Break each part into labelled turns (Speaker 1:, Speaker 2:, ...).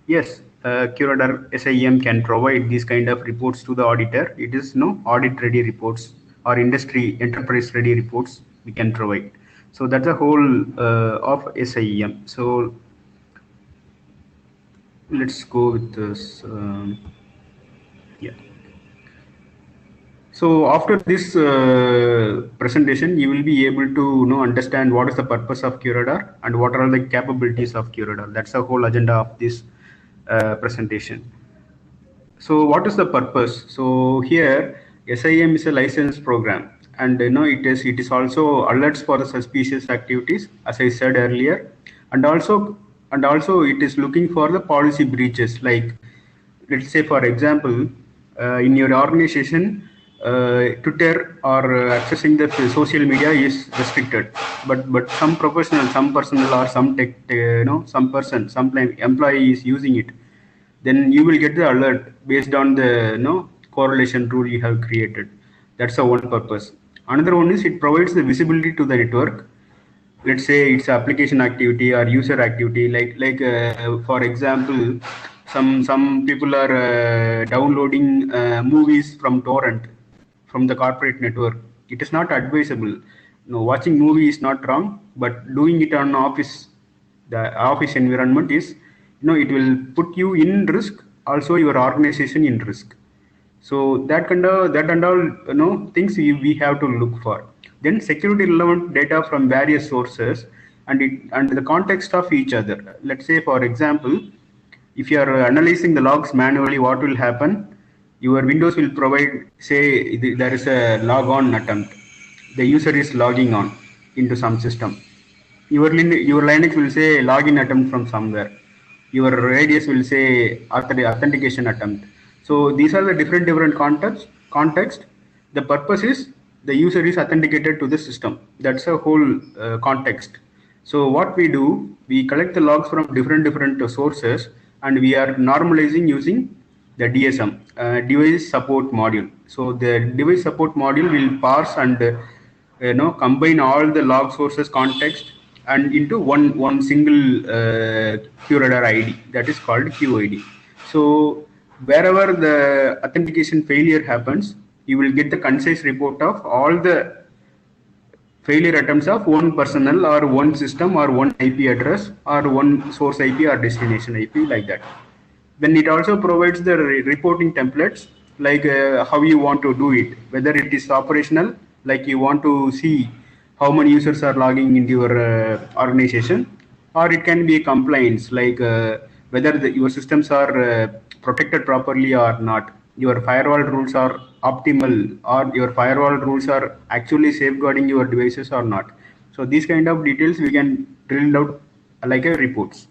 Speaker 1: Yes, Curador SIEM can provide these kind of reports to the auditor. It is no audit ready reports or industry enterprise ready reports we can provide. So that's the whole of SIEM. So let's go with this. Yeah. So after this presentation, you will be able to understand what is the purpose of Curador and what are the capabilities of Curador. That's the whole agenda of this presentation. So what is the purpose? So here SIM is a license program, and it is also alerts for the suspicious activities, as I said earlier, and also it is looking for the policy breaches. Like, let's say for example, in your organization, Twitter or accessing the social media is restricted, but some personnel or some tech, some person, some employee is using it, then you will get the alert based on the correlation rule you have created. That's the one purpose. Another one is it provides the visibility to the network. Let's say it's application activity or user activity, like for example, some people are downloading movies from torrent from the corporate network. It is not advisable. Watching movie is not wrong, but doing it on office, the office environment is, it will put you in risk, also your organization in risk. So that and all things we have to look for. Then security relevant data from various sources and the context of each other. Let's say for example, if you are analyzing the logs manually, what will happen? Your Windows will provide, say, there is a log on attempt. The user is logging on into some system. Your Linux will say login attempt from somewhere. Your Radius will say authentication attempt. So these are the different context. The purpose is the user is authenticated to the system. That's a whole context. So what we do, we collect the logs from different sources, and we are normalizing using the DSM, device support module. So the device support module will parse and combine all the log sources context and into one single Curador ID, that is called QID. So wherever the authentication failure happens, you will get the concise report of all the failure attempts of one personnel or one system or one IP address or one source IP or destination IP, like that. Then it also provides the reporting templates, like how you want to do it, whether it is operational, like you want to see how many users are logging into your organization, or it can be a compliance, like whether your systems are protected properly or not, your firewall rules are optimal, or your firewall rules are actually safeguarding your devices or not. So these kind of details we can drill out like a reports.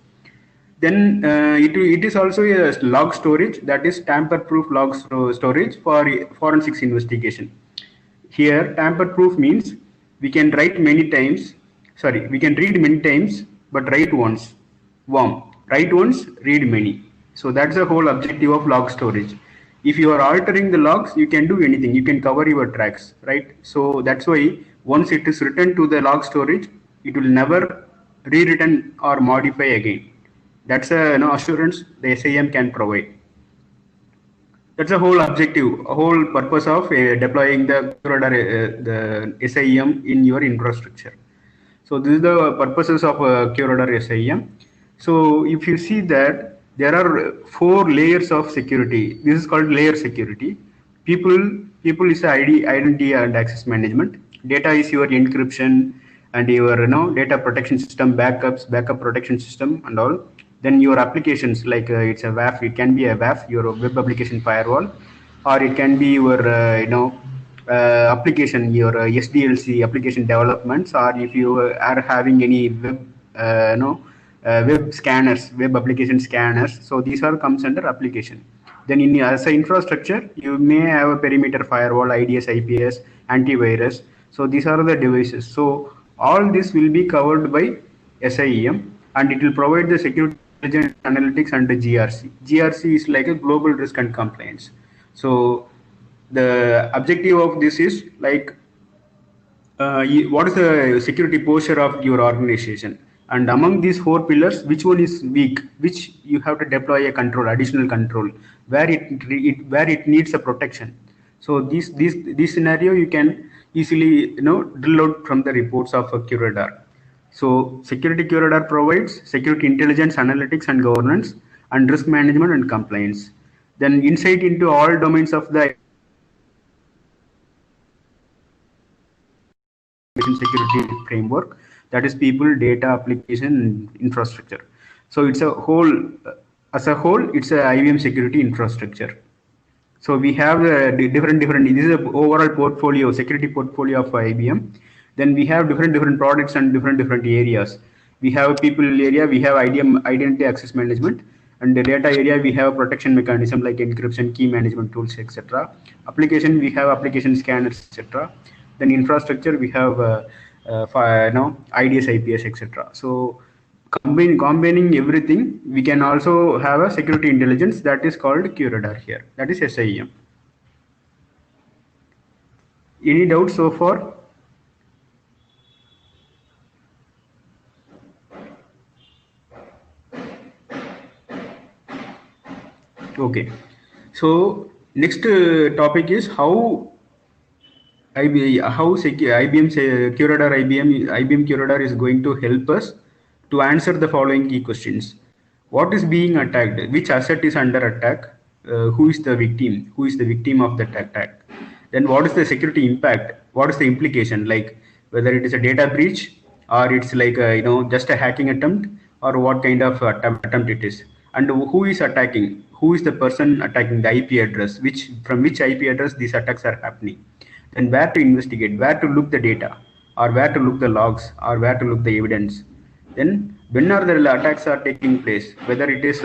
Speaker 1: Then it is also a log storage, that is tamper-proof log storage for forensics investigation. Here, tamper-proof means we can write many times. Sorry, we can read many times, but write once. Warm. Write once, read many. So that's the whole objective of log storage. If you are altering the logs, you can do anything. You can cover your tracks, right? So that's why once it is written to the log storage, it will never rewritten or modify again. That's a assurance the SIM can provide. That's the whole objective, a whole purpose of deploying the Curador, the SIM in your infrastructure. So this is the purposes of Curador SIM. So if you see that there are four layers of security. This is called layer security. People is identity and access management. Data is your encryption and your data protection system, backup protection system and all. Then your applications, like it's a WAF, it can be a WAF, your web application firewall, or it can be your application, your SDLC application developments, or if you are having any web scanners, web application scanners. So these all comes under application. Then as an infrastructure, you may have a perimeter firewall, IDS, IPS, antivirus. So these are the devices. So all this will be covered by SIEM, and it will provide the security intelligence analytics under GRC. GRC is like a global risk and compliance. So the objective of this is like what is the security posture of your organization? And among these four pillars, which one is weak, which you have to deploy a control, additional control, where it needs a protection. So this scenario you can easily drill out from the reports of a QRadar. So security QRadar provides security intelligence, analytics and governance, and risk management and compliance. Then insight into all domains of the security framework, that is people, data, application, infrastructure. So it's a whole, as a whole, it's a IBM security infrastructure. So we have different, this is a overall portfolio, security portfolio of IBM. Then we have different products and different areas. We have people area, we have IBM identity access management, and the data area we have protection mechanism like encryption, key management tools, etc. Application, we have application scanners, etc. Then infrastructure, we have IDS, IPS, etc. So combining everything, we can also have a security intelligence that is called QRadar here. That is SIEM. Any doubts so far? Okay. So next topic is how IBM QRadar is going to help us to answer the following key questions. What is being attacked? Which asset is under attack? Who is the victim? Who is the victim of that attack? Then what is the security impact? What is the implication? Like whether it is a data breach or it's like just a hacking attempt, or what kind of attempt it is, and who is attacking? Who is the person attacking? The IP address, from which IP address these attacks are happening? Then where to investigate, where to look the data, or where to look the logs, or where to look the evidence. Then when are the attacks are taking place, whether it is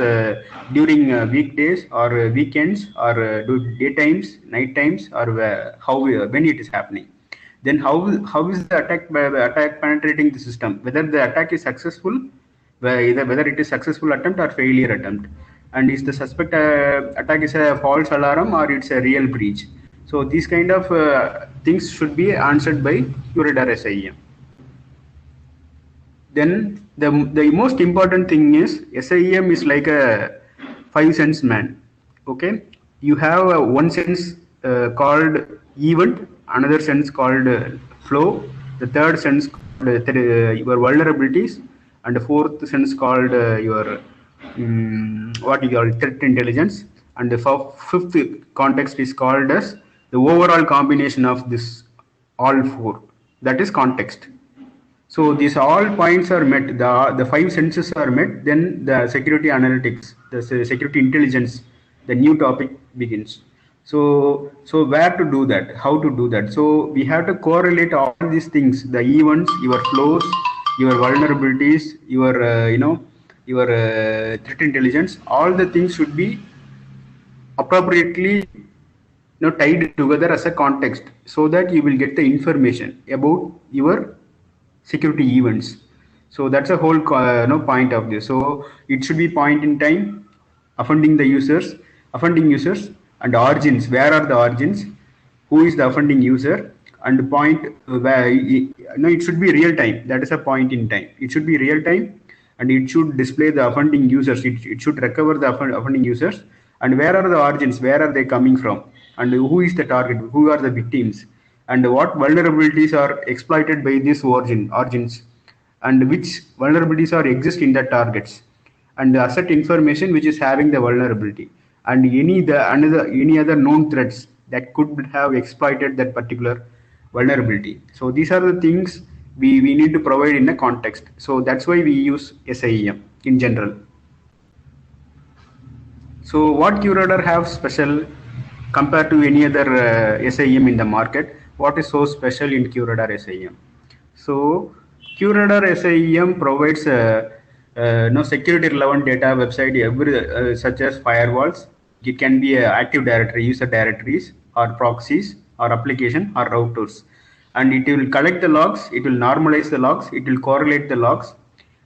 Speaker 1: during weekdays or weekends, or daytimes, night times, or when it is happening. Then how is the attack penetrating the system, whether the attack is successful, whether it is successful attempt or failure attempt, and is the suspect attack is a false alarm or it's a real breach. So these kind of things should be answered by QRadar SIEM. Then the most important thing is SIEM is like a 5 sense man. Okay, you have one sense called event, another sense called flow, the third sense called your vulnerabilities, and the fourth sense called your what you call threat intelligence, and the fifth context is called as the overall combination of this all four, that is context. So these all points are met, the 5 senses are met, then the security analytics, the security intelligence, the new topic begins. So where to do that, how to do that? So we have to correlate all these things, the events, your flows, your vulnerabilities, your threat intelligence, all the things should be appropriately tied together as a context, so that you will get the information about your security events. So that's a whole point of this. So it should be point in time, offending users, and origins. Where are the origins? Who is the offending user? And point where it should be real time. That is a point in time. It should be real time, and it should display the offending users. It should recover the offending users. And where are the origins? Where are they coming from? And who is the target? Who are the victims? And what vulnerabilities are exploited by these origins? And which vulnerabilities are exist in the targets? And the asset information which is having the vulnerability, and any other known threats that could have exploited that particular vulnerability. So these are the things we need to provide in a context. So that's why we use SIEM in general. So what QRadar have special compared to any other SIEM in the market? What is so special in QRadar SIEM? So QRadar SIEM provides security relevant data website such as firewalls. It can be active directory, user directories, or proxies, or application, or routers. And it will collect the logs, it will normalize the logs, it will correlate the logs,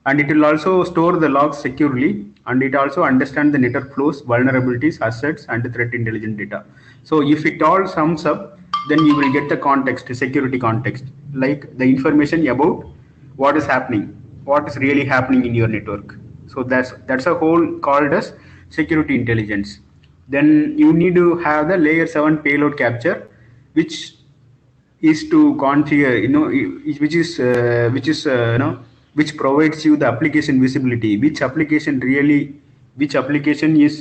Speaker 1: and it will also store the logs securely, and it also understand the network flows, vulnerabilities, assets, and threat intelligence data. So if it all sums up, then you will get the context, security context, like the information about what is happening. what is really happening in your network. So that's a whole called as security intelligence. Then you need to have the layer 7 payload capture, which is to configure, which provides you the application visibility, which application is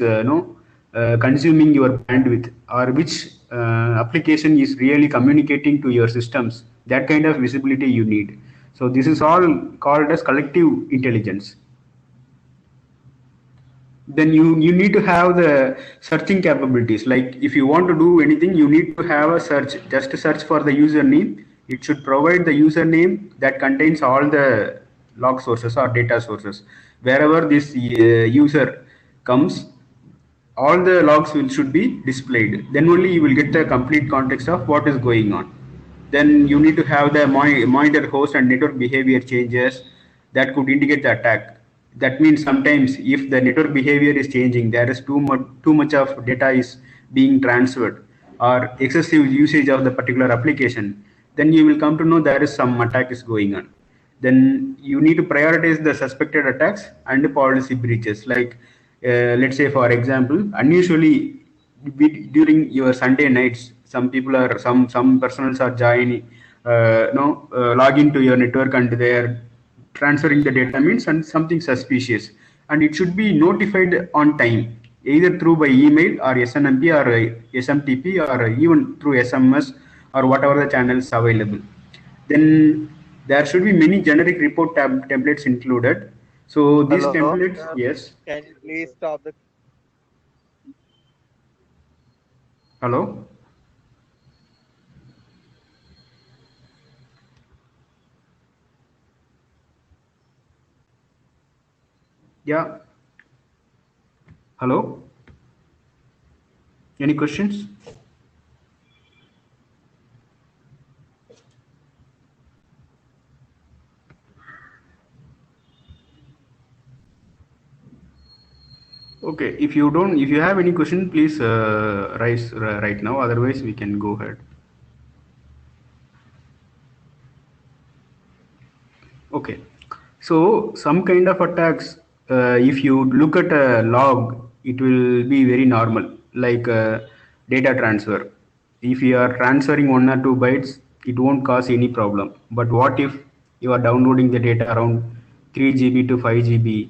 Speaker 1: consuming your bandwidth, or which application is really communicating to your systems. That kind of visibility you need. So this is all called as collective intelligence. Then you need to have the searching capabilities. Like if you want to do anything, you need to have a search, just search for the username. It should provide the username that contains all the log sources or data sources. Wherever this user comes, all the logs should be displayed. Then only you will get the complete context of what is going on. Then you need to have the monitor host and network behavior changes that could indicate the attack. That means sometimes if the network behavior is changing, there is too much of data is being transferred, or excessive usage of the particular application, then you will come to know there is some attack is going on. Then you need to prioritize the suspected attacks and policy breaches. Like let's say, for example, unusually during your Sunday nights, some personals are joining, log into your network, and they are transferring the data, means and something suspicious, and it should be notified on time, either through by email or SNMP or SMTP, or even through SMS, or whatever the channels available. Then there should be many generic report templates included. So these templates, yes.
Speaker 2: Can you please stop the?
Speaker 1: Hello. Yeah. Hello. Any questions? Okay. If you have any question, please raise right now. Otherwise, we can go ahead. Okay. So some kind of attacks, if you look at a log, it will be very normal, like data transfer. If you are transferring 1 or 2 bytes, it won't cause any problem. But what if you are downloading the data around 3 GB to 5 GB?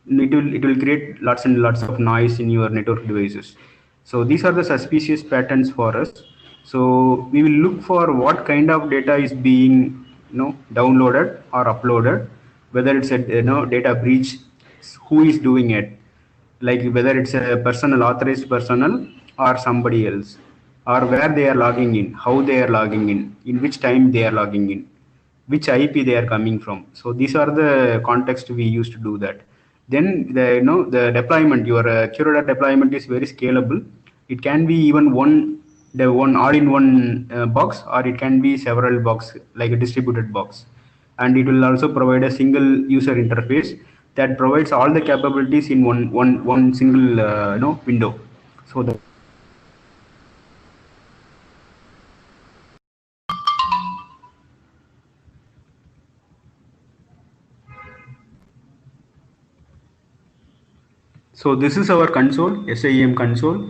Speaker 1: It will create lots and lots of noise in your network devices. So these are the suspicious patterns for us. So we will look for what kind of data is being downloaded or uploaded, whether it's a data breach, who is doing it, like whether it's a personal authorized personnel or somebody else, or where they are logging in, how they are logging in which time they are logging in, which IP they are coming from. So these are the context we used to do that. Then the deployment, your QRadar deployment is very scalable. It can be even one all-in-one box, or it can be several box, like a distributed box. And it will also provide a single user interface that provides all the capabilities in one single window. So the So this is our console, SIEM console.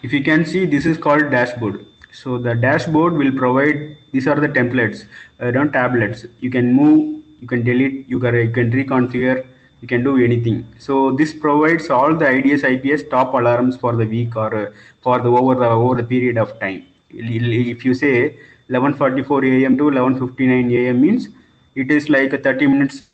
Speaker 1: If you can see, this is called dashboard. So the dashboard will provide, these are the templates, tablets. You can move, you can delete, you can reconfigure, you can do anything. So this provides all the IDS, IPS top alarms for the week, or for the over the period of time. If you say 11:44 a.m. to 11:59 a.m. means it is like a 30 minutes.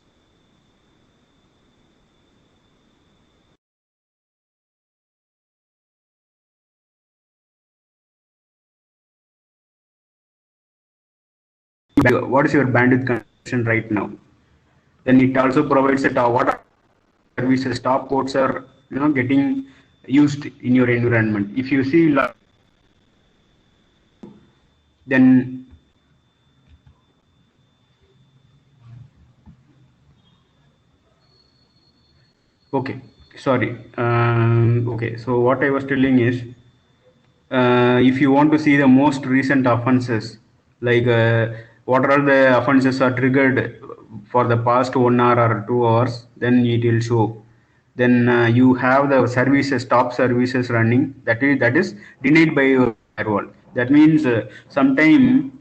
Speaker 1: What is your bandwidth consumption right now? Then it also provides that what services, top ports are getting used in your environment. If you see, then okay, sorry. Okay, so what I was telling is, if you want to see the most recent offenses, like what are the offenses are triggered for the past 1 hour or 2 hours, then it will show. Then you have the services, top services running, that is denied by your firewall. That means sometime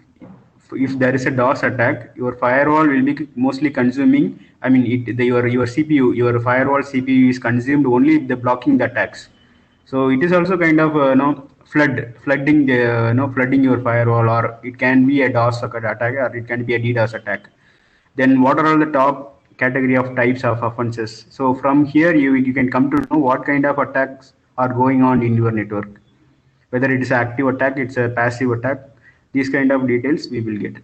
Speaker 1: if there is a DOS attack, your firewall will be mostly consuming. I mean, your CPU, your firewall CPU is consumed only if the blocking the attacks. So it is also kind of flooding your firewall, or it can be a DOS attack, or it can be a DDoS attack. Then what are all the top category of types of offenses? So from here you can come to know what kind of attacks are going on in your network, whether it is an active attack, it's a passive attack. These kind of details we will get.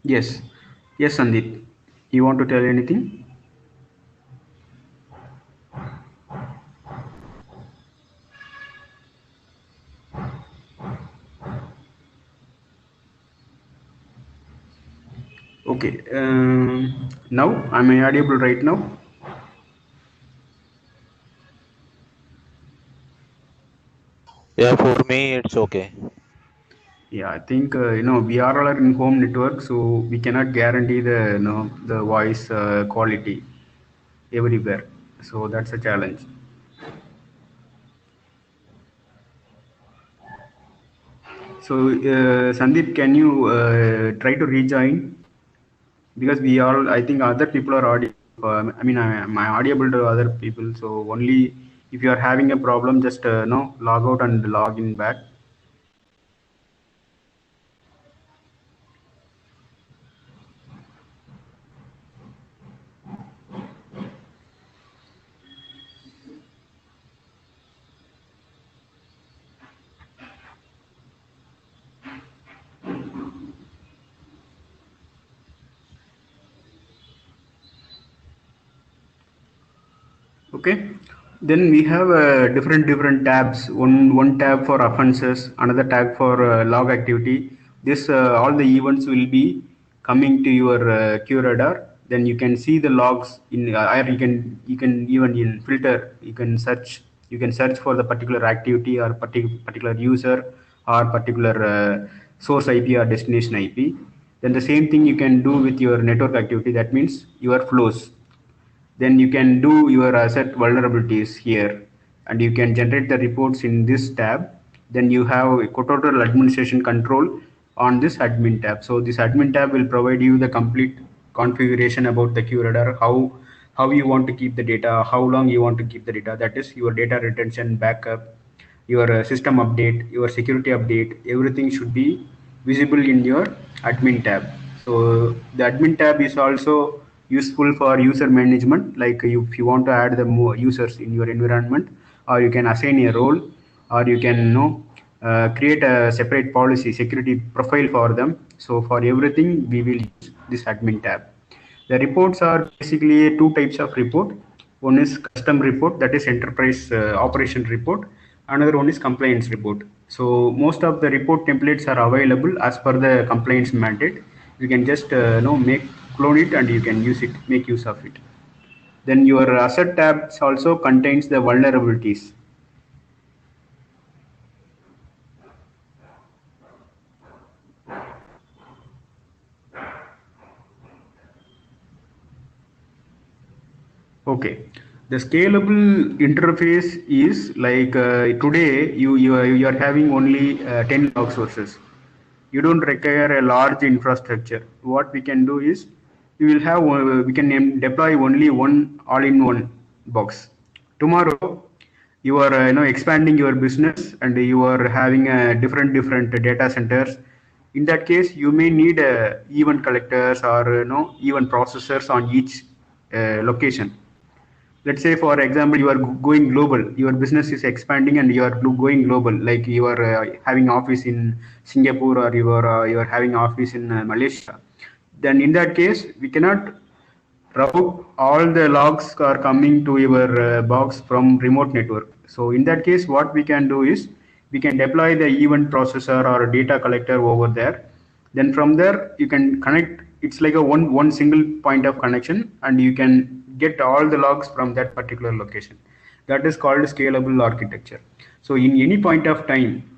Speaker 1: Yes, yes, Sandeep. You want to tell anything? Okay. Now, am I audible right now?
Speaker 2: Yeah, for me it's okay.
Speaker 1: Yeah, I think we are all in home network, so we cannot guarantee the voice quality everywhere. So that's a challenge. So Sandeep, can you try to rejoin? Because we all, I think other people are audible. I mean, am I audible to other people? So only if you are having a problem, just no log out and log in back. Okay. Then we have different tabs. One tab for offenses, another tab for log activity. This all the events will be coming to your QRadar. Then you can see the logs in, or you can even in filter. You can search for the particular activity or particular user or particular source IP or destination IP. Then the same thing you can do with your network activity. That means your flows. Then you can do your asset vulnerabilities here, and you can generate the reports in this tab. Then you have a total administration control on this admin tab. So this admin tab will provide you the complete configuration about the QRadar, how you want to keep the data, how long you want to keep the data, that is your data retention, backup, your system update, your security update, everything should be visible in your admin tab. So the admin tab is also useful for user management, like if you want to add the more users in your environment, or you can assign a role, or you can create a separate policy security profile for them. So for everything we will use this admin tab. The reports are basically two types of report. One is custom report, that is enterprise operation report. Another one is compliance report. So most of the report templates are available as per the compliance mandate. You can just make clone it and you can use it, make use of it. Then your asset tabs also contains the vulnerabilities. Okay, the scalable interface is like today you are having only 10 log sources. You don't require a large infrastructure. What we can do is we can deploy only one all-in-one box. Tomorrow you are expanding your business and you are having different data centers. In that case, you may need event collectors or event processors on each location. Let's say for example you are going global, your business is expanding and you are going global, like you are having office in Singapore, or you are having office in Malaysia. Then in that case we cannot route all the logs are coming to your box from remote network. So in that case what we can do is we can deploy the event processor or data collector over there. Then from there you can connect, it's like a one single point of connection, and you can get all the logs from that particular location. That is called scalable architecture. So in any point of time,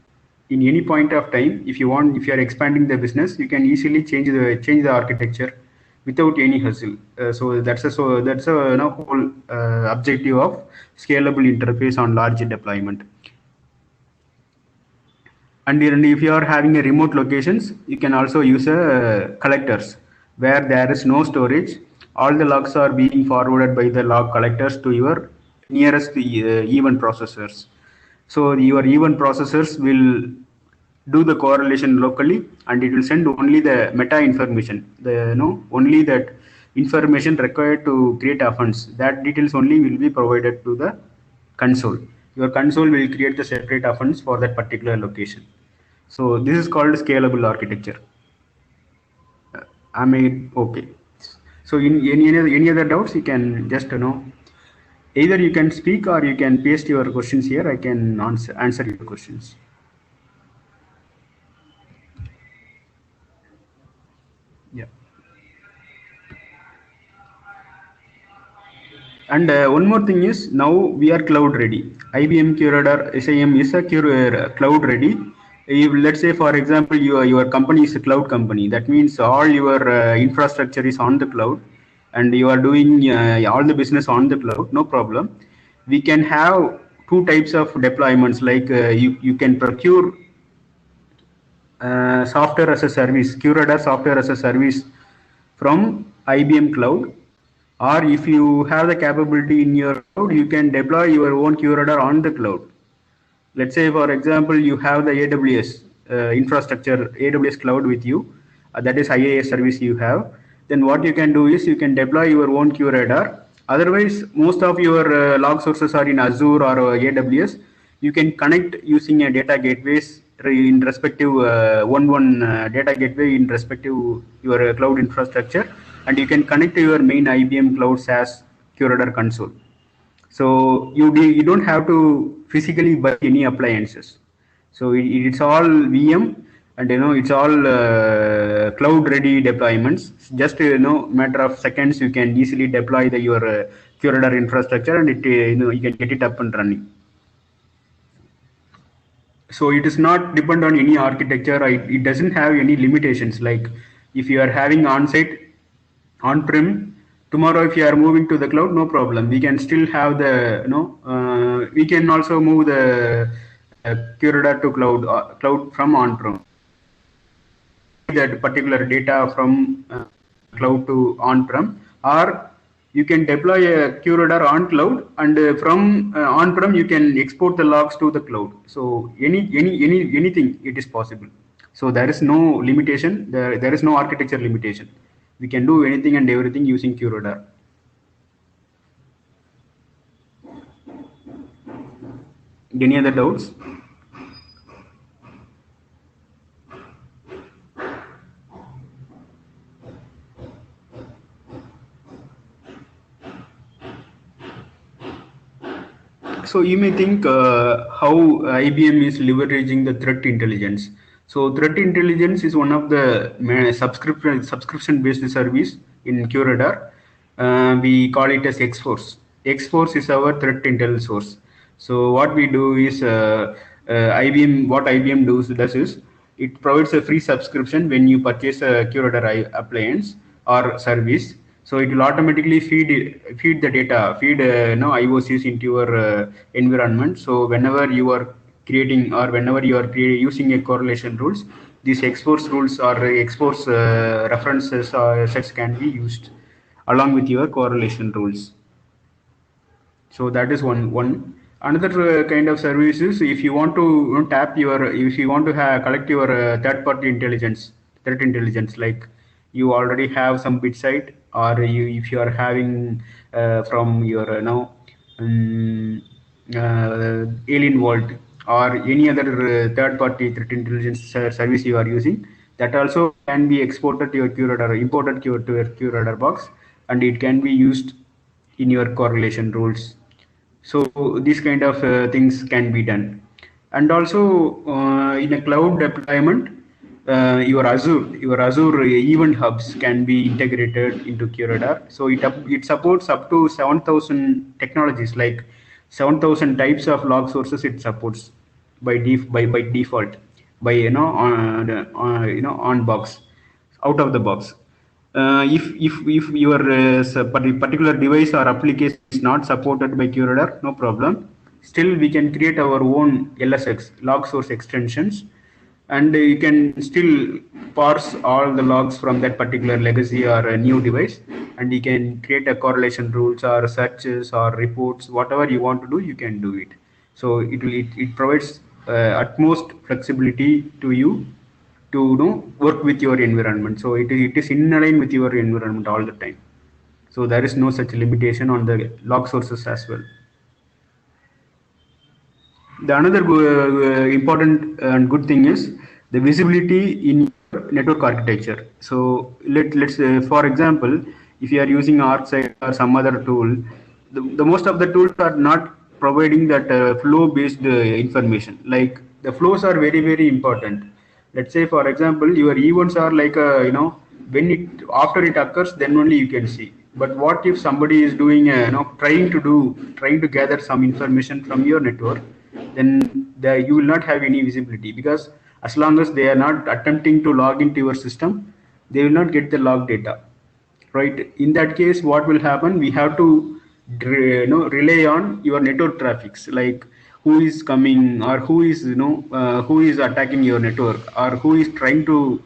Speaker 1: if you want, if you are expanding the business, you can easily change the architecture without any hustle. So that's a whole objective of scalable interface on large deployment. And if you are having a remote locations, you can also use collectors where there is no storage. All the logs are being forwarded by the log collectors to your nearest event processors. So your event processors will do the correlation locally, and it will send only the meta information, only that information required to create offense. That details only will be provided to the console. Your console will create the separate offense for that particular location. So this is called scalable architecture. I mean, okay. So in any other doubts, you can just either you can speak or you can paste your questions here. I can answer your questions. Yeah. And one more thing is, now we are cloud ready. IBM QRadar SIM is a cloud ready. If, let's say, for example, your company is a cloud company. That means all your infrastructure is on the cloud, and you are doing all the business on the cloud. No problem. We can have two types of deployments. Like you can procure software as a service, QRadar software as a service from IBM Cloud, or if you have the capability in your cloud, you can deploy your own QRadar on the cloud. Let's say, for example, you have the AWS infrastructure, AWS cloud with you, that is IaaS service you have. Then what you can do is you can deploy your own QRadar. Otherwise, most of your log sources are in Azure or AWS. You can connect using a data gateways in respective data gateway in respective your cloud infrastructure, and you can connect to your main IBM Cloud SaaS QRadar console. So you don't have to physically buy any appliances. So it's all VM, and it's all cloud ready deployments. Just matter of seconds, you can easily deploy your QRadar infrastructure, and it you can get it up and running. So it is not depend on any architecture. It doesn't have any limitations. Like if you are having on-site, on-prem, tomorrow if you are moving to the cloud, no problem. We can still have the we can also move the QRadar to cloud from on-prem. That particular data from cloud to on-prem, or you can deploy a QRadar on cloud, and from on-prem you can export the logs to the cloud. So anything it is possible. So there is no limitation. There is no architecture limitation. We can do anything and everything using QRadar. Any other doubts? So you may think how IBM is leveraging the threat intelligence. So threat intelligence is one of the subscription-based service in QRadar. We call it as X-Force. X-Force is our threat intel source. So what we do is what IBM does is it provides a free subscription when you purchase a QRadar appliance or service. So it will automatically feed the data, feed IOCs into your environment. So whenever you are creating or whenever you are using a correlation rules, these X-Force rules or X-Force references or sets can be used along with your correlation rules. So that is one. Another kind of services, if you want to collect your third-party intelligence, threat intelligence, like you already have some bit site, or if you are having from your Alien Vault or any other third-party threat intelligence service you are using, that also can be exported to your QRadar, imported to your QRadar box, and it can be used in your correlation rules. So these kind of things can be done. And also in a cloud deployment, your Azure event hubs can be integrated into QRadar. So it supports up to 7,000 technologies, like 7,000 types of log sources. It supports by default, by on box, out of the box. If your particular device or application is not supported by QRadar, no problem. Still, we can create our own LSX, log source extensions, and you can still parse all the logs from that particular legacy or a new device, and you can create a correlation rules or searches or reports, whatever you want to do, you can do it. So it provides utmost flexibility to you to work with your environment. So it is in line with your environment all the time. So there is no such limitation on the log sources as well. The another important and good thing is the visibility in your network architecture. So let's for example, if you are using ArcSight or some other tool, the most of the tools are not providing that flow based information. Like the flows are very important. Let's say for example, your events are like when it after it occurs, then only you can see. But what if somebody is doing trying to gather some information from your network, then you will not have any visibility, because as long as they are not attempting to log into your system, they will not get the log data, right? In that case, what will happen? We have to rely on your network traffics, like who is coming, or who is who is attacking your network, or who is trying to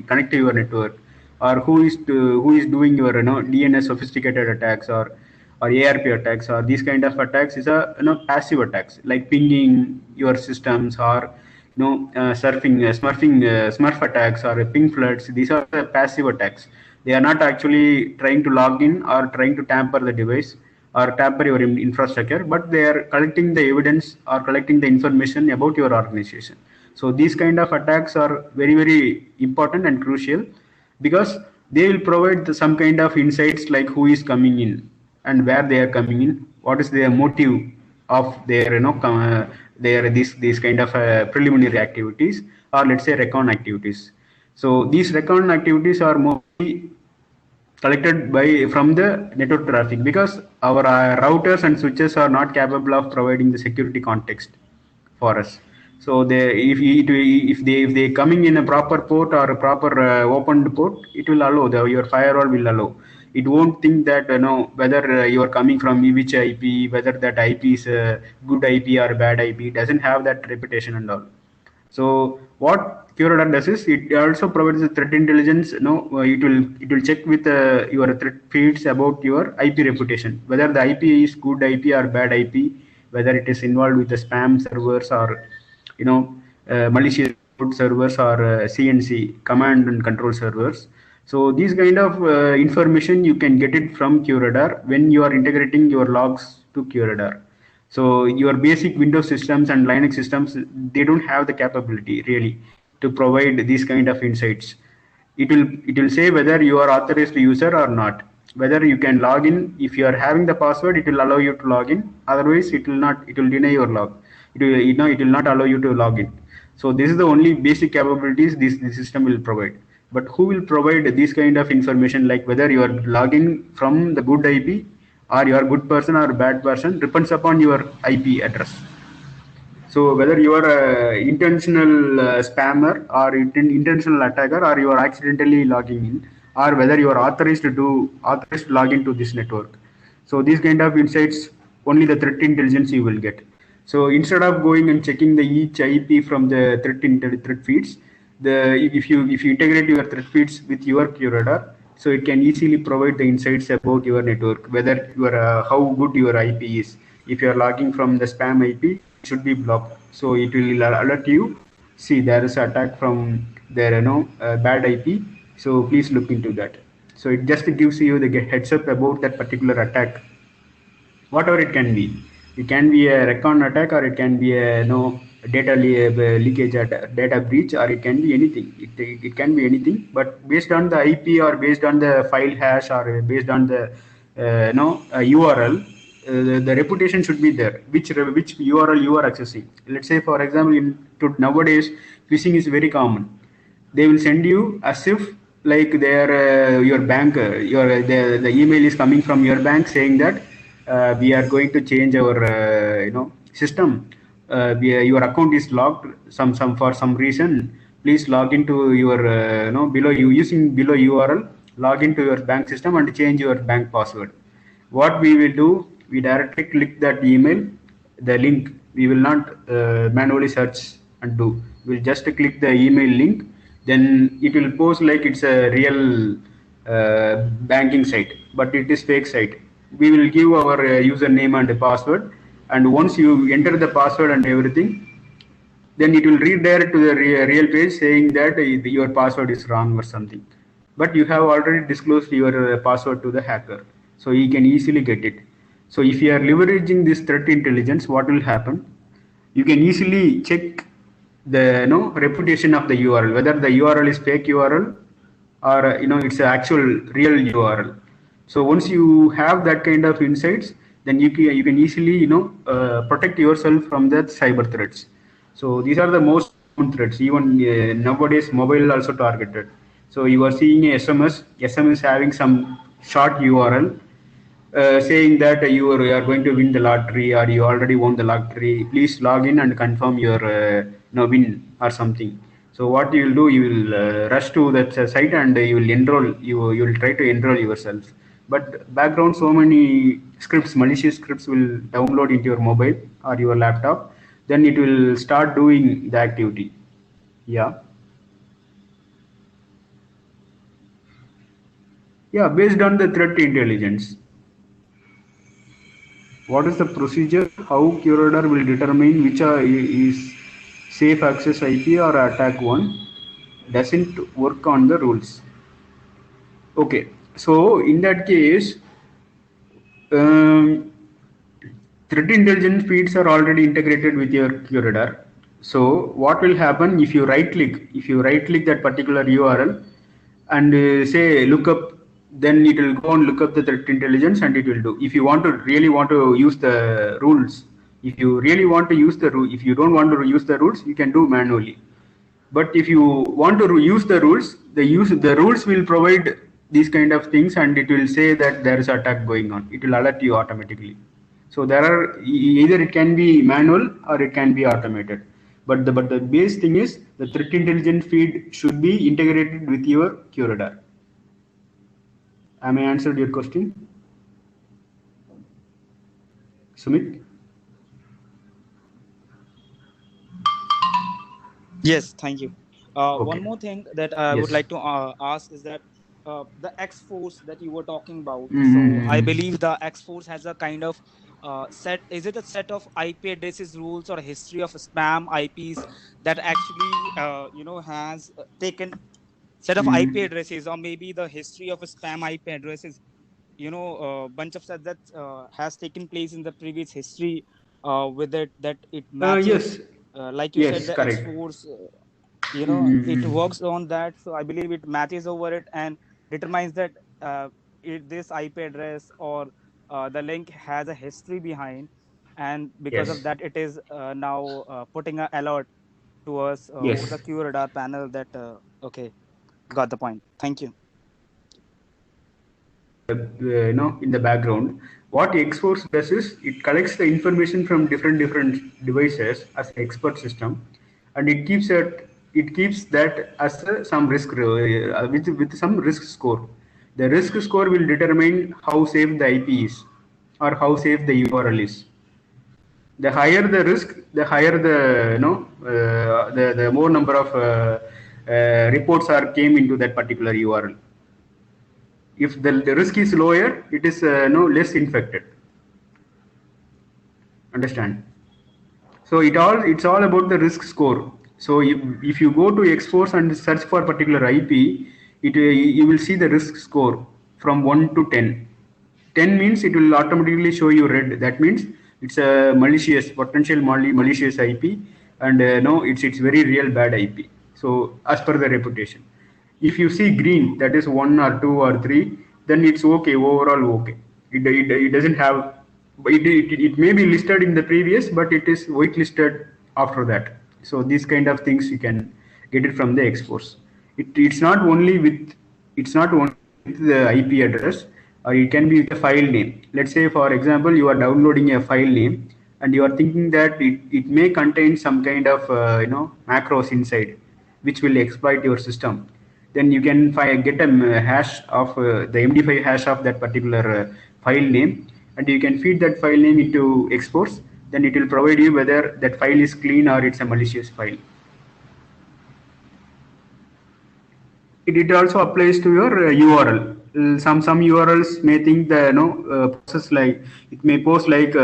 Speaker 1: connect to your network, or who is doing your DNS sophisticated attacks, or ARP attacks, or these kind of attacks is a passive attacks, like pinging your systems, or smurf attacks, or ping floods. These are the passive attacks. They are not actually trying to log in or trying to tamper the device or tamper your infrastructure, but they are collecting the evidence or collecting the information about your organization. So these kind of attacks are very important and crucial, because they will provide some kind of insights, like who is coming in and where they are coming in, what is their motive of their their these kind of preliminary activities, or let's say recon activities. So these recon activities are mostly collected by from the network traffic, because our routers and switches are not capable of providing the security context for us. So if they coming in a proper port or a proper opened port, it will allow your firewall will allow. It won't think that whether you are coming from which IP, whether that IP is a good IP or bad IP. It doesn't have that reputation and all. So what QRadar does is it also provides the threat intelligence. It will check with your threat feeds about your IP reputation, whether the IP is good IP or bad IP, whether it is involved with the spam servers, or malicious servers, or CNC, command and control servers. So these kind of information you can get it from QRadar when you are integrating your logs to QRadar. So your basic Windows systems and Linux systems, they don't have the capability really to provide these kind of insights. It will say whether you are authorized user or not, whether you can log in. If you are having the password, it will allow you to log in. Otherwise, it will not. It will deny your log. It will not allow you to log in. So this is the only basic capabilities this system will provide. But who will provide this kind of information, like whether you are logging from the good IP, or you are a good person or a bad person, depends upon your IP address. So whether you are an intentional spammer, or intentional attacker, or you are accidentally logging in, or whether you are authorized to log into this network. So these kind of insights, only the threat intelligence you will get. So instead of going and checking the each IP from the threat feeds, if you integrate your threat feeds with your QRadar, so it can easily provide the insights about your network, whether your how good your IP is. If you are logging from the spam IP, it should be blocked. So it will alert you. See, there is an attack from their bad IP. So please look into that. So it just gives you the heads up about that particular attack, whatever it can be. It can be a recon attack, or it can be a data leakage data breach, or it can be anything. It can be anything, but based on the IP, or based on the file hash, or based on the URL, the reputation should be there, which URL you are accessing. Let's say for example, nowadays phishing is very common. they will send you as if like their your bank, the email is coming from your bank saying that we are going to change our system. Your account is locked some for some reason. Please log into your below you using below URL. Log into your bank system and change your bank password. What we will do, we directly click that email, the link. We will not manually search and do. We'll just click the email link. Then it will post like it's a real banking site, but it is fake site. We will give our username and password, and once you enter the password and everything, then it will redirect to the real page saying that your password is wrong or something. But you have already disclosed your password to the hacker, so he can easily get it. So if you are leveraging this threat intelligence, what will happen? You can easily check the reputation of the URL, whether the URL is fake URL or it's an actual real URL. So once you have that kind of insights, then you can easily protect yourself from that cyber threats. So these are the most common threats. Even nowadays, mobile also targeted. So you are seeing a SMS having some short URL saying that you are going to win the lottery or you already won the lottery. Please log in and confirm your win or something. So what you will do, you will rush to that site and you will enroll. You will try to enroll yourself. But background, so many scripts, malicious scripts will download into your mobile or your laptop. Then it will start doing the activity. Yeah. Yeah, based on the threat intelligence. What is the procedure? How Curador will determine which is safe access IP or attack one? Doesn't work on the rules. Okay, so in that case, threat intelligence feeds are already integrated with your Curador. So what will happen if you right click that particular URL and say look up, then it will go and look up the threat intelligence and it will do. If you really want to use the rules, if you really want to use the rule, if you don't want to use the rules, you can do manually. But if you want to use the rules, the rules will provide these kind of things and it will say that there is attack going on. It will alert you automatically. So there are either it can be manual or it can be automated. But the base thing is the threat intelligence feed should be integrated with your Curador. Am I answered your question, Sumit?
Speaker 3: Yes, thank you.
Speaker 1: Okay.
Speaker 3: One more thing that I would
Speaker 1: Yes.
Speaker 3: like to ask is that the X Force that you were talking about.
Speaker 1: Mm-hmm.
Speaker 3: So I believe the X Force has a kind of set. Is it a set of IP addresses, rules, or history of spam IPs that actually has taken set of IP addresses, or maybe the history of spam IP addresses? A bunch of stuff that has taken place in the previous history with it that it matches.
Speaker 1: Yes.
Speaker 3: Like you said,
Speaker 1: Yes,
Speaker 3: the X
Speaker 1: correct.
Speaker 3: Force. It
Speaker 1: Mm-hmm.
Speaker 3: works on that, so I believe it matches over it and determines that this IP address or the link has a history behind, and because of
Speaker 1: Yes.
Speaker 3: that it is now putting an alert to us over the
Speaker 1: Yes.
Speaker 3: QRadar panel that okay, got the point. Thank you.
Speaker 1: In the background, what X-Force does is it collects the information from different devices as an expert system, and it keeps that as some risk with some risk score. The risk score will determine how safe the IP is or how safe the URL is. The higher the risk, the higher the the more number of reports are came into that particular URL. If the risk is lower, it is less infected. Understand? So it's all about the risk score. So if you go to X-Force and search for particular IP, you will see the risk score from 1 to 10. 10 means it will automatically show you red. That means it's a potential malicious IP, and no, it's very real bad IP. So as per the reputation, if you see green, that is 1 or 2 or 3, then it's okay, overall okay. It doesn't have, it may be listed in the previous, but it is whitelisted after that. So these kind of things you can get it from the X-Force. It's not only with the IP address, or it can be with a file name. Let's say, for example, you are downloading a file name and you are thinking that it may contain some kind of macros inside which will exploit your system. Then you can get a hash of the MD5 hash of that particular file name, and you can feed that file name into exports. Then it will provide you whether that file is clean or it's a malicious file. It also applies to your URL. Some URLs may think the process, like it may post like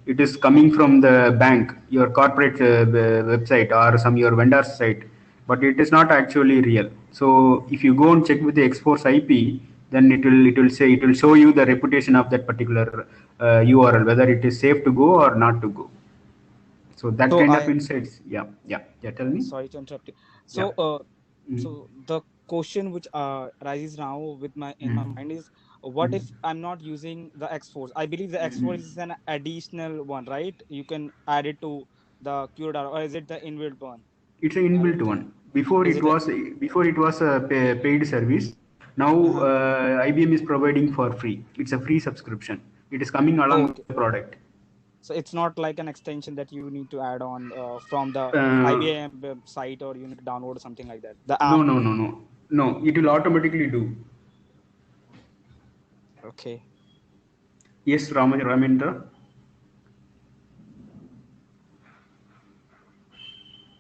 Speaker 1: it is coming from the bank, your corporate website, or some your vendor's site, but it is not actually real. So if you go and check with the exports IP, then it will show you the reputation of that particular URL, whether it is safe to go or not to go. So that kind of insights. Yeah. Tell me.
Speaker 3: Sorry to interrupt you. So so the question which rises now with in my mind is, what if I'm not using the X-Force? I believe the X-Force is an additional one, right? You can add it to the QRadar, or is it the inbuilt one?
Speaker 1: It's an inbuilt one. Before it was a paid service. Now IBM is providing for free. It's a free subscription. It is coming along with the product.
Speaker 3: So it's not like an extension that you need to add on from the IBM site, or you need to download or something like that. The app.
Speaker 1: No. It will automatically do.
Speaker 3: Okay.
Speaker 1: Yes, Ramendra.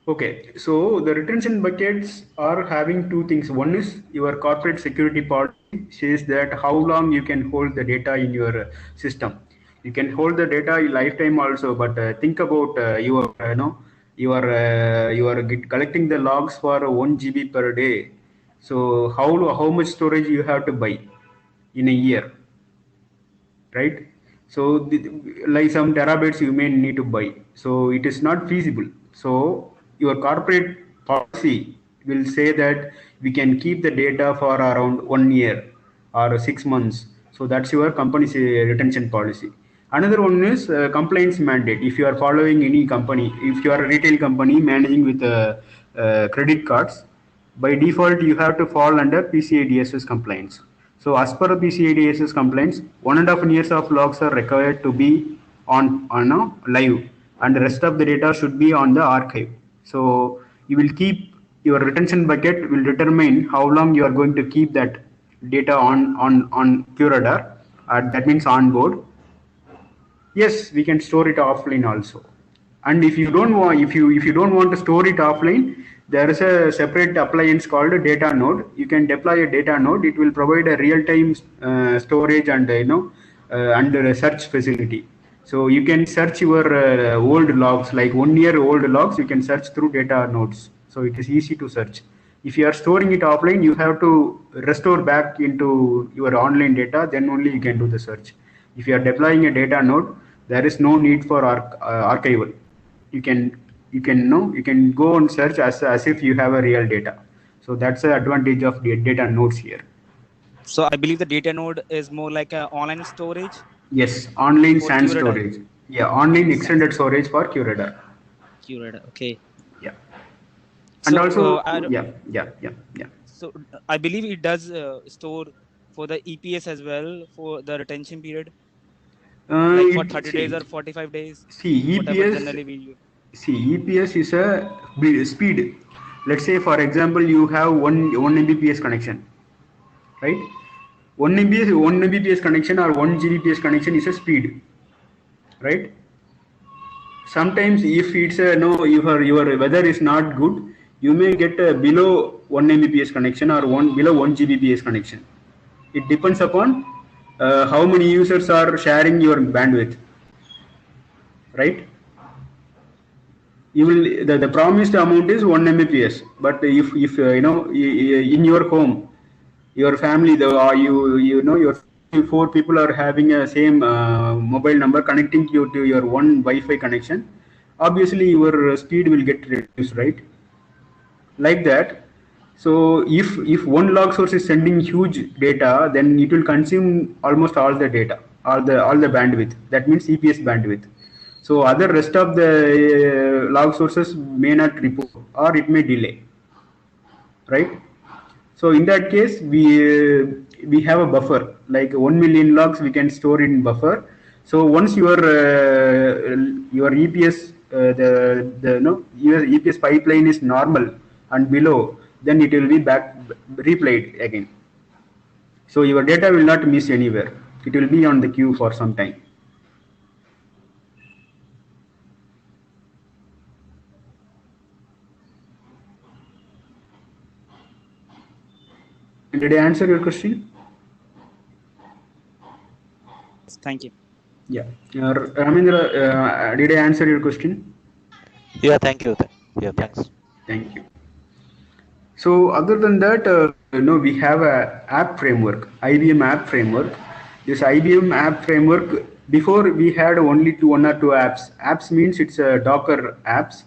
Speaker 1: Okay, so the retention buckets are having two things. One is your corporate security policy says that how long you can hold the data in your system. You can hold the data a lifetime also, but think about you are collecting the logs for 1 GB per day. So how much storage you have to buy in a year, right? So like some terabytes you may need to buy. So it is not feasible. So your corporate policy will say that we can keep the data for around 1 year or 6 months. So that's your company's retention policy. Another one is compliance mandate. If you are following any company, if you are a retail company managing with credit cards, by default you have to fall under PCI DSS compliance. So as per PCI DSS compliance, 1.5 years of logs are required to be on live, and the rest of the data should be on the archive. So you will keep your retention bucket will determine how long you are going to keep that data on QRadar. That means on board. Yes, we can store it offline also. And if you don't want, if you don't want to store it offline, there is a separate appliance called a data node. You can deploy a data node. It will provide a real-time storage and and a search facility. So you can search your old logs, like 1 year old logs. You can search through data nodes. So it is easy to search. If you are storing it offline, you have to restore back into your online data. Then only you can do the search. If you are deploying a data node, there is no need for archival. You can go and search as if you have a real data. So that's the advantage of the data nodes here.
Speaker 3: So I believe the data node is more like an online storage.
Speaker 1: Yes, online SAN storage. Yeah, online extended storage for QRadar.
Speaker 3: QRadar, okay.
Speaker 1: Yeah. And
Speaker 3: so,
Speaker 1: also, yeah.
Speaker 3: So I believe it does store for the EPS as well for the retention period, like for 30 days or 45 days.
Speaker 1: See, EPS is a speed. Let's say, for example, you have one Mbps connection, right? 1 Mbps connection or 1 Gbps connection is a speed, right? Sometimes if it's your weather is not good, you may get a below 1 Mbps connection or below 1 Gbps connection. It depends upon how many users are sharing your bandwidth, right? You will the promised amount is 1 Mbps, but if in your home, your family, your 4 people are having a same mobile number connecting you to your one Wi-Fi connection, obviously your speed will get reduced, right? Like that. So if one log source is sending huge data, then it will consume almost all the data, all the bandwidth. That means EPS bandwidth. So other rest of the log sources may not report, or it may delay, right? So in that case, we have a buffer, like 1 million logs we can store in buffer. So once your EPS your EPS pipeline is normal and below, then it will be back replayed again. So your data will not miss anywhere. It will be on the queue for some time. Did I answer your question?
Speaker 3: Thank you.
Speaker 1: Yeah. Ramendra, did I answer your question?
Speaker 2: Yeah, thank you. Yeah,
Speaker 1: Yeah.
Speaker 2: thanks.
Speaker 1: Thank you. So other than that, we have a app framework, IBM app framework. This IBM app framework, before we had only one or two apps. Apps means it's a Docker apps,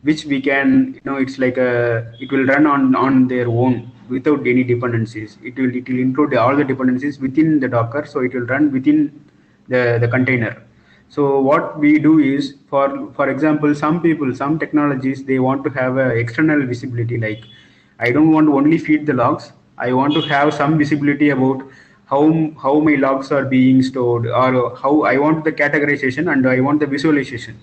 Speaker 1: which we can, it's like it will run on their own without any dependencies. It will include all the dependencies within the Docker, so it will run within the container. So what we do is, for example, some technologies, they want to have a external visibility, like I don't want to only feed the logs. I want to have some visibility about how my logs are being stored, or how I want the categorization and I want the visualization,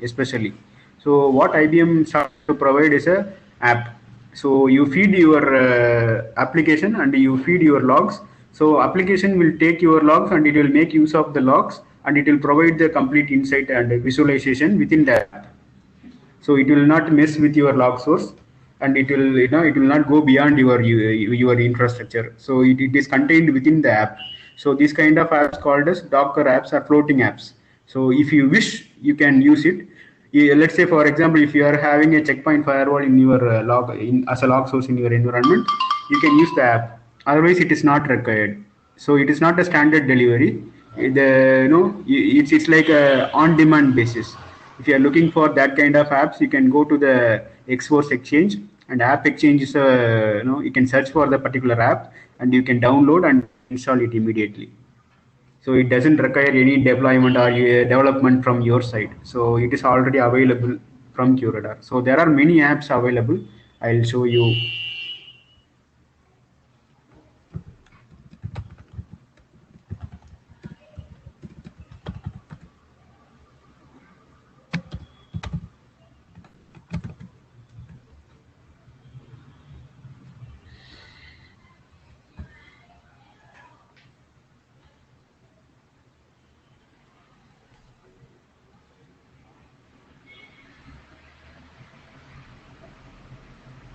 Speaker 1: especially. So what IBM starts to provide is a app. So you feed your application and you feed your logs. So application will take your logs and it will make use of the logs, and it will provide the complete insight and visualization within the app. So it will not mess with your log source, and it will not go beyond your infrastructure. So it is contained within the app. So this kind of apps called as Docker apps or floating apps. So if you wish, you can use it. Let's say, for example, if you are having a checkpoint firewall in your as a log source in your environment, you can use the app. Otherwise it is not required. So it is not a standard delivery. It's like a on demand basis. If you are looking for that kind of apps, you can go to the Xforce Exchange, and App Exchange is you can search for the particular app and you can download and install it immediately. So it doesn't require any deployment or development from your side. So it is already available from QRadar. So there are many apps available. I'll show you.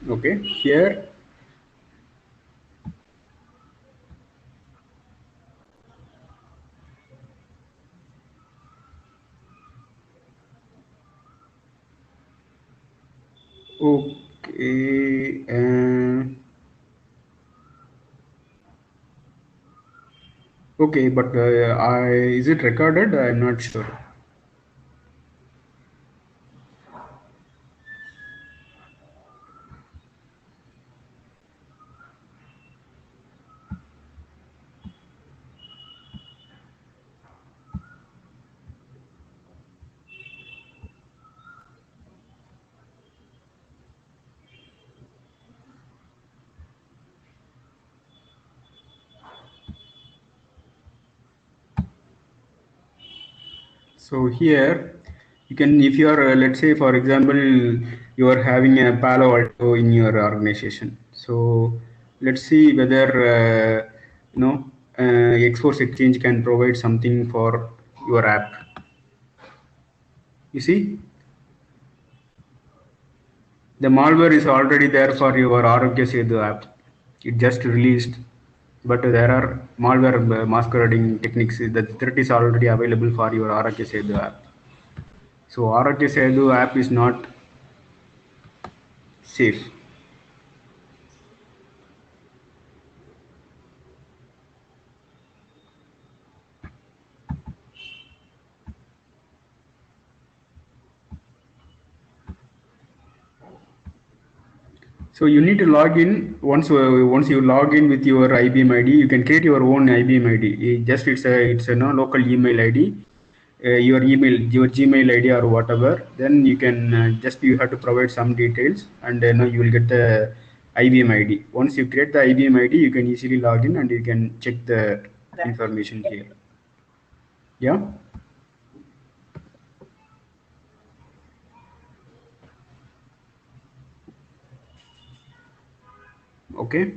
Speaker 1: Okay, here. Okay. Okay, but is it recorded? I'm not sure. So here you can, if you are, let's say, for example, you are having a Palo Alto in your organization. So let's see whether Xforce Exchange can provide something for your app. You see, the malware is already there for your Arogya Setu app. It just released, but there are malware masquerading techniques. The threat is already available for your Arogya Setu app. So Arogya Setu app is not safe. So you need to log in. Once you log in with your IBM ID, you can create your own IBM ID. It's a local email ID, your Gmail ID or whatever. Then you can you have to provide some details, and you will get the IBM ID. Once you create the IBM ID, you can easily log in and you can check the information here. Yeah. Okay.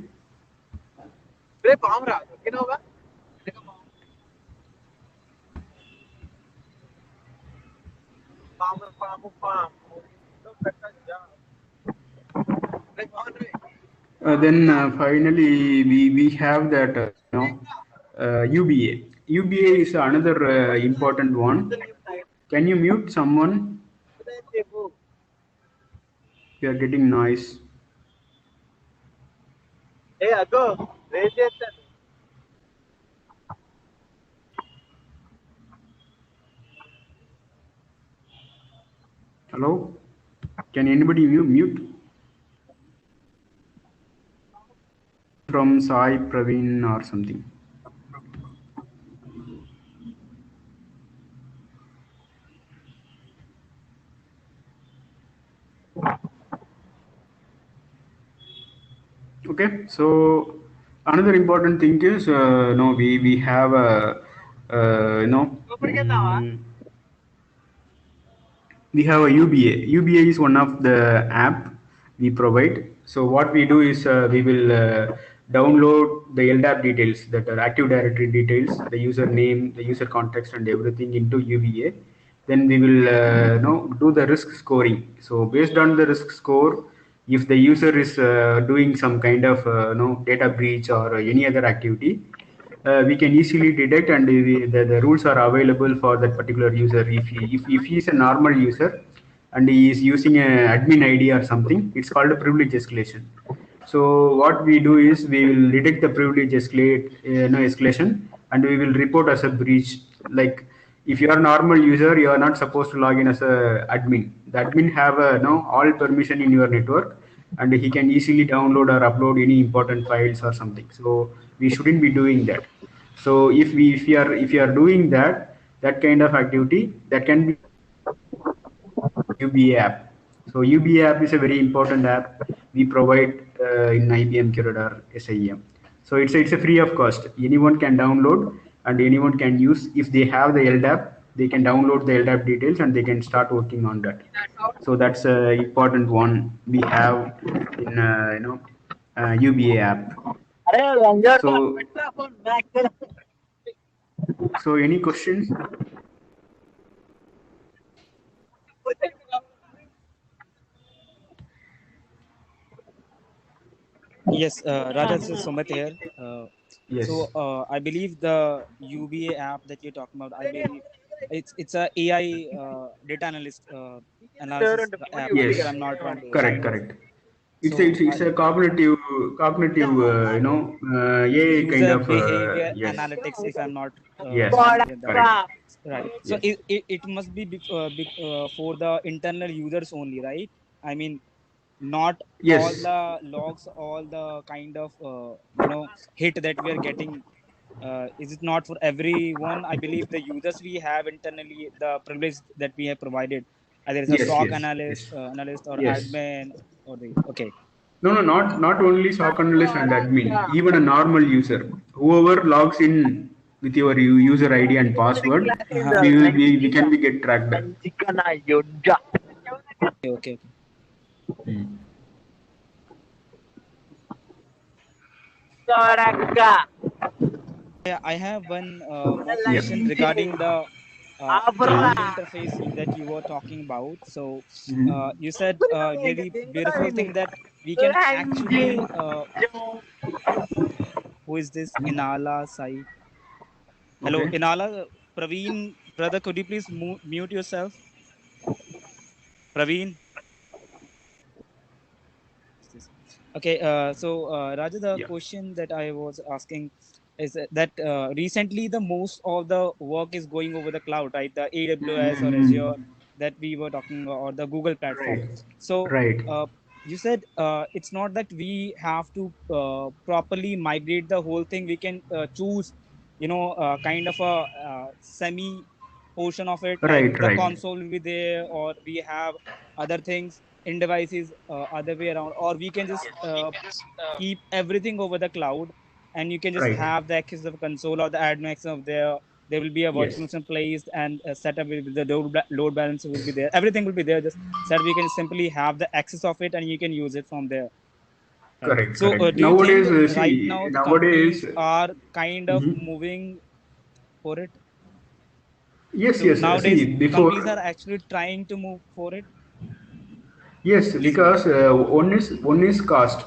Speaker 1: Then finally we have that UBA. UBA is another important one. Can you mute someone? We are getting noise. Hello? Can anybody mute? From Sai, Praveen or something. Okay, so another important thing is no, we have a we have a UBA. UBA is one of the app we provide. So what we do is we will download the LDAP details, that are Active Directory details, the user name, the user context, and everything into UBA. Then we will do the risk scoring. So based on the risk score, if the user is doing some kind of data breach or any other activity, we can easily detect, and the rules are available for that particular user. If he is a normal user and he is using an admin ID or something, it's called a privilege escalation. So what we do is we will detect the privilege escalation, and we will report as a breach. Like if you are a normal user, you are not supposed to log in as a admin. The admin have all permission in your network, and he can easily download or upload any important files or something. So we shouldn't be doing that. So if you are doing that, that kind of activity, that can be UBA app. So UBA app is a very important app we provide in IBM Curador SIEM. So it's a free of cost. Anyone can download and anyone can use. If they have the LDAP, they can download the LDAP details and they can start working on that. So that's an important one we have in UBA app. So so any questions?
Speaker 3: Yes, Raja, this is Sumit here.
Speaker 1: Yes.
Speaker 3: So I believe the UBA app that you're talking about, I believe it's a AI data analyst analysis app,
Speaker 1: Yes.
Speaker 3: if I'm not wrong,
Speaker 1: Correct.
Speaker 3: kind of.
Speaker 1: Correct.
Speaker 3: So
Speaker 1: It's a cognitive AI kind
Speaker 3: user
Speaker 1: of
Speaker 3: behavior
Speaker 1: yes.
Speaker 3: analytics, if I'm not
Speaker 1: Yes.
Speaker 3: wrong with that.
Speaker 1: Correct.
Speaker 3: Right. So
Speaker 1: Yes.
Speaker 3: it must be for the internal users only, right? I mean, not all
Speaker 1: Yes.
Speaker 3: the logs, all the kind of hit that we are getting. Is it not for everyone? I believe the users we have internally, the privilege that we have provided, either it's a
Speaker 1: Yes.
Speaker 3: SOC
Speaker 1: Yes.
Speaker 3: analyst,
Speaker 1: Yes.
Speaker 3: analyst or
Speaker 1: Yes.
Speaker 3: admin or the okay.
Speaker 1: No, not only SOC analyst and admin, even a normal user, whoever logs in with your user ID and password,
Speaker 3: Uh-huh.
Speaker 1: we can be get tracked.
Speaker 3: Okay, okay.
Speaker 1: Hmm.
Speaker 3: Yeah, I have one more
Speaker 1: Yeah.
Speaker 3: question regarding the user interface that you were talking about. So
Speaker 1: Mhm.
Speaker 3: you said really beautiful thing that we can actually who is this Inala Sai? Hello,
Speaker 1: Okay.
Speaker 3: Inala, Praveen, brother, could you please mute yourself? Praveen. Okay, so Raja, the
Speaker 1: Yeah.
Speaker 3: question that I was asking is that recently the most of the work is going over the cloud, right? The AWS or Azure
Speaker 1: Mm-hmm.
Speaker 3: that we were talking about, or the Google platform.
Speaker 1: Right.
Speaker 3: So
Speaker 1: Right.
Speaker 3: you said it's not that we have to properly migrate the whole thing. We can choose, kind of a semi portion of it, like
Speaker 1: Right.
Speaker 3: the
Speaker 1: Right.
Speaker 3: console will be there, or we have other things. in devices other way around, or we can just keep everything over the cloud, and you can just
Speaker 1: Right.
Speaker 3: have the access of console or the admin access of there. There will be a
Speaker 1: Yes.
Speaker 3: virtual machine placed, and a setup with the load balancer will be there. Everything will be there. Just so that we can simply have the access of it, and you can use it from there. Right.
Speaker 1: Correct.
Speaker 3: So,
Speaker 1: Correct.
Speaker 3: do you think
Speaker 1: Nowadays,
Speaker 3: right
Speaker 1: see,
Speaker 3: now the
Speaker 1: nowadays.
Speaker 3: companies are kind of
Speaker 1: Mhm.
Speaker 3: moving for it?
Speaker 1: Yes,
Speaker 3: So
Speaker 1: yes.
Speaker 3: nowadays
Speaker 1: See,
Speaker 3: companies are
Speaker 1: before.
Speaker 3: actually trying to move for it.
Speaker 1: Yes, because one is cost.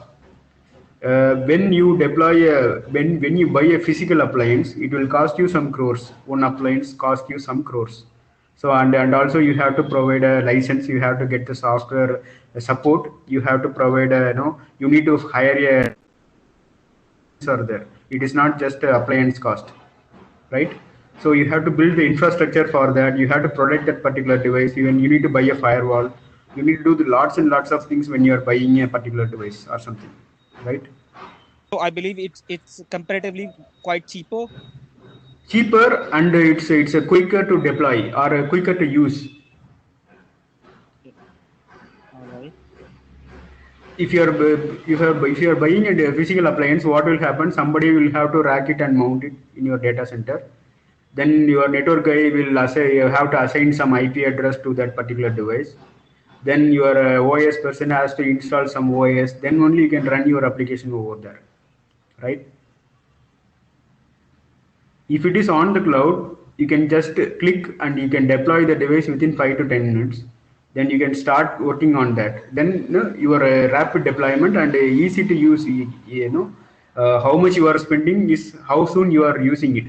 Speaker 1: When you deploy when you buy a physical appliance, it will cost you some crores. One appliance cost you some crores. So and also you have to provide a license. You have to get the software support. You have to provide you need to hire a are there. It is not just a appliance cost, right? So you have to build the infrastructure for that. You have to protect that particular device. You need to buy a firewall. You need to do the lots and lots of things when you are buying a particular device or something, right?
Speaker 3: So I believe it's comparatively quite cheaper.
Speaker 1: Cheaper, and it's a quicker to deploy or quicker to use.
Speaker 3: Yeah. All right.
Speaker 1: If you are buying a physical appliance, what will happen? Somebody will have to rack it and mount it in your data center. Then your network guy will have to assign some IP address to that particular device. Then your OS person has to install some OS. Then only you can run your application over there, right? If it is on the cloud, you can just click and you can deploy the device within 5 to 10 minutes. Then you can start working on that. Then your rapid deployment and easy to use. How much you are spending is how soon you are using it.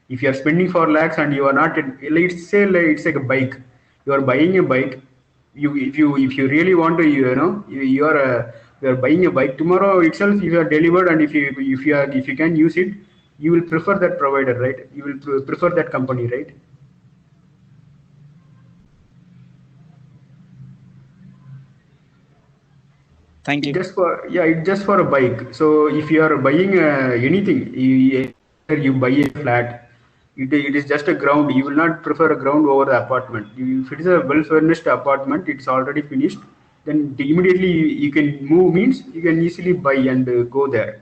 Speaker 1: If you are spending for lakhs and you are not, let's say like it's like a bike. You are buying a bike. If you really want to, you are buying a bike tomorrow itself. If you are delivered and if you can use it, you will prefer that provider, right? You will prefer that company, right?
Speaker 3: Thank
Speaker 1: It
Speaker 3: you.
Speaker 1: just for yeah, it just for a bike. So if you are buying anything, you buy a flat, it is just a ground. You will not prefer a ground over the apartment. If it is a well furnished apartment, it's already finished. Then immediately you can move, means you can easily buy and go there.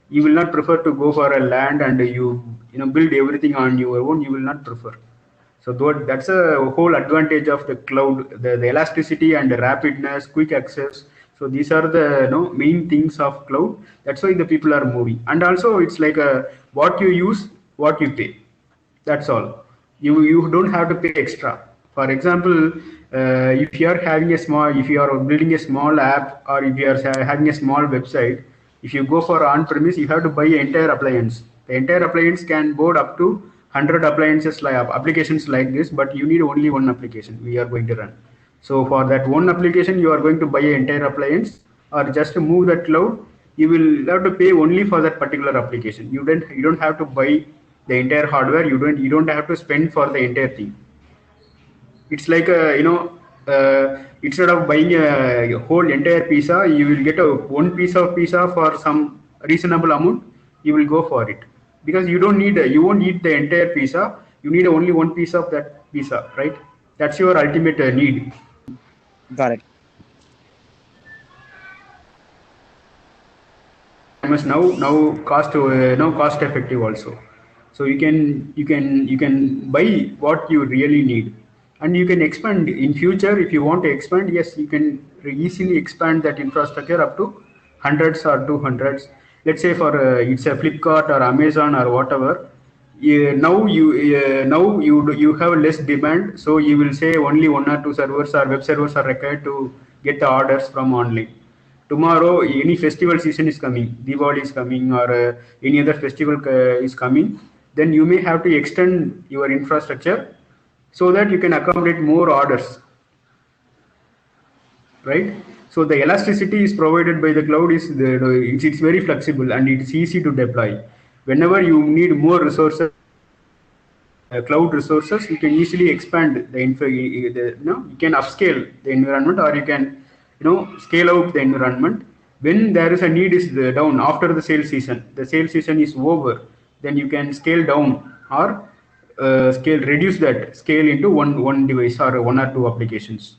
Speaker 1: You will not prefer to go for a land and build everything on your own. You will not prefer. So that's a whole advantage of the cloud, the elasticity and the rapidness, quick access. So these are the main things of cloud. That's why the people are moving. And also it's like what you use, what you pay. That's all. You don't have to pay extra. For example, if you are building a small app, or if you are having a small website, if you go for on-premise, you have to buy an entire appliance. The entire appliance can board up to 100 appliances like applications like this, but you need only one application we are going to run. So for that one application, you are going to buy an entire appliance, or just to move that cloud, you will have to pay only for that particular application. You don't have to buy the entire hardware. You don't have to spend for the entire thing. It's like instead of buying a whole entire pizza, you will get a one piece of pizza for some reasonable amount. You will go for it because you won't eat the entire pizza. You need only one piece of that pizza, right? That's your ultimate need.
Speaker 3: Got it.
Speaker 1: Must now cost effective also. So you can buy what you really need, and you can expand in future. If you want to expand, yes, you can easily expand that infrastructure up to hundreds or 200s. Let's say for it's a Flipkart or Amazon or whatever. Now you have less demand, so you will say only one or two servers or web servers are required to get the orders from online. Tomorrow any festival season is coming, Diwali is coming, or any other festival is coming, then you may have to extend your infrastructure so that you can accommodate more orders, right? So the elasticity is provided by the cloud. It's very flexible and it's easy to deploy. Whenever you need more resources, cloud resources, you can easily expand you can upscale the environment, or you can scale out the environment. When there is a need is down after the sales season is over, then you can scale down, or reduce that scale into one device or one or two applications.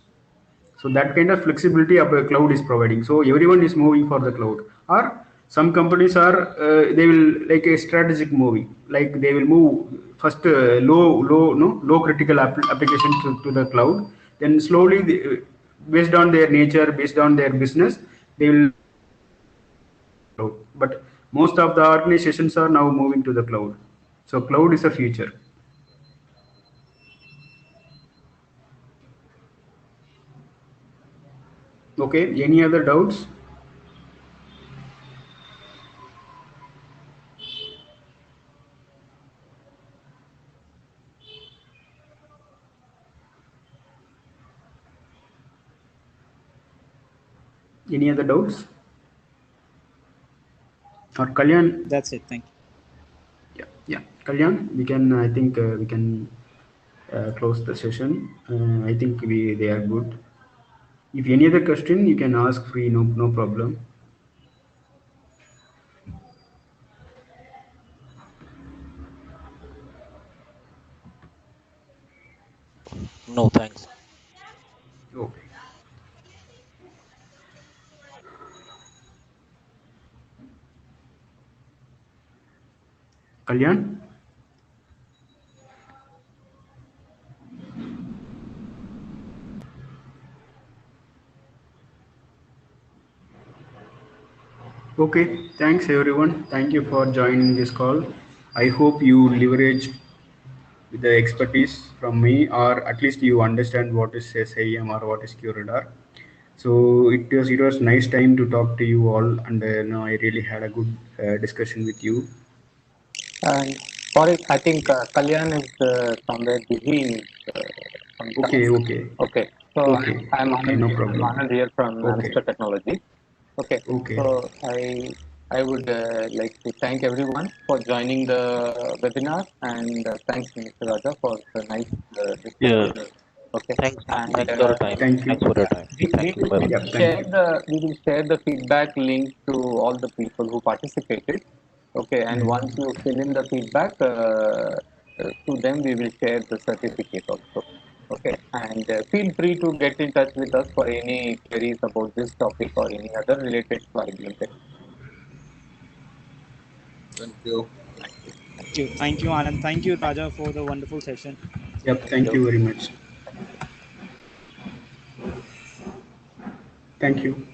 Speaker 1: So that kind of flexibility of a cloud is providing. So everyone is moving for the cloud. Or some companies are they will like a strategic moving, like they will move first low critical application to the cloud. Then slowly, based on their nature, based on their business, they will cloud. But most of the organizations are now moving to the cloud. So cloud is a future. Okay, any other doubts? Any other doubts? Or Kalyan?
Speaker 3: That's it. Thank you.
Speaker 1: Yeah. Kalyan, we can, I think we can close the session. I think they are good. If any other question, you can ask free, no problem.
Speaker 2: No, thanks.
Speaker 1: Okay. Kalyan? Okay, thanks everyone. Thank you for joining this call. I hope you leverage with the expertise from me, or at least you understand what is SIM or what is QRadar. So it was nice time to talk to you all, and I really had a good discussion with you.
Speaker 4: And sorry, I think Kalyan is somewhere busy some
Speaker 1: Okay,
Speaker 4: task.
Speaker 1: okay,
Speaker 4: Okay, so
Speaker 1: okay,
Speaker 4: I'm
Speaker 1: okay,
Speaker 4: Anand
Speaker 1: no
Speaker 4: here. I'm
Speaker 1: problem.
Speaker 4: Anand here from
Speaker 1: Okay,
Speaker 4: Anistar Technology. Okay,
Speaker 1: okay,
Speaker 4: so I would like to thank everyone for joining the webinar, and thanks to Mr. Raja for the nice
Speaker 2: Yeah.
Speaker 4: discussion. Okay,
Speaker 2: Thanks.
Speaker 4: and
Speaker 2: Thanks for your time.
Speaker 1: thank you.
Speaker 2: Thanks for your time.
Speaker 4: we
Speaker 2: Thank you. Bye
Speaker 4: will
Speaker 2: bye.
Speaker 1: Yeah, thank
Speaker 4: share
Speaker 1: you.
Speaker 4: the feedback link to all the people who participated. Okay, and once you fill in the feedback, to them we will share the certificate also. Okay, and feel free to get in touch with us for any queries about this topic or any other related to Argument.
Speaker 5: Thank you.
Speaker 3: Thank you. Thank you, Anand. Thank you, Raja, for the wonderful session.
Speaker 1: Yep,
Speaker 2: Thank
Speaker 1: thank
Speaker 2: you.
Speaker 1: you very much. Thank you.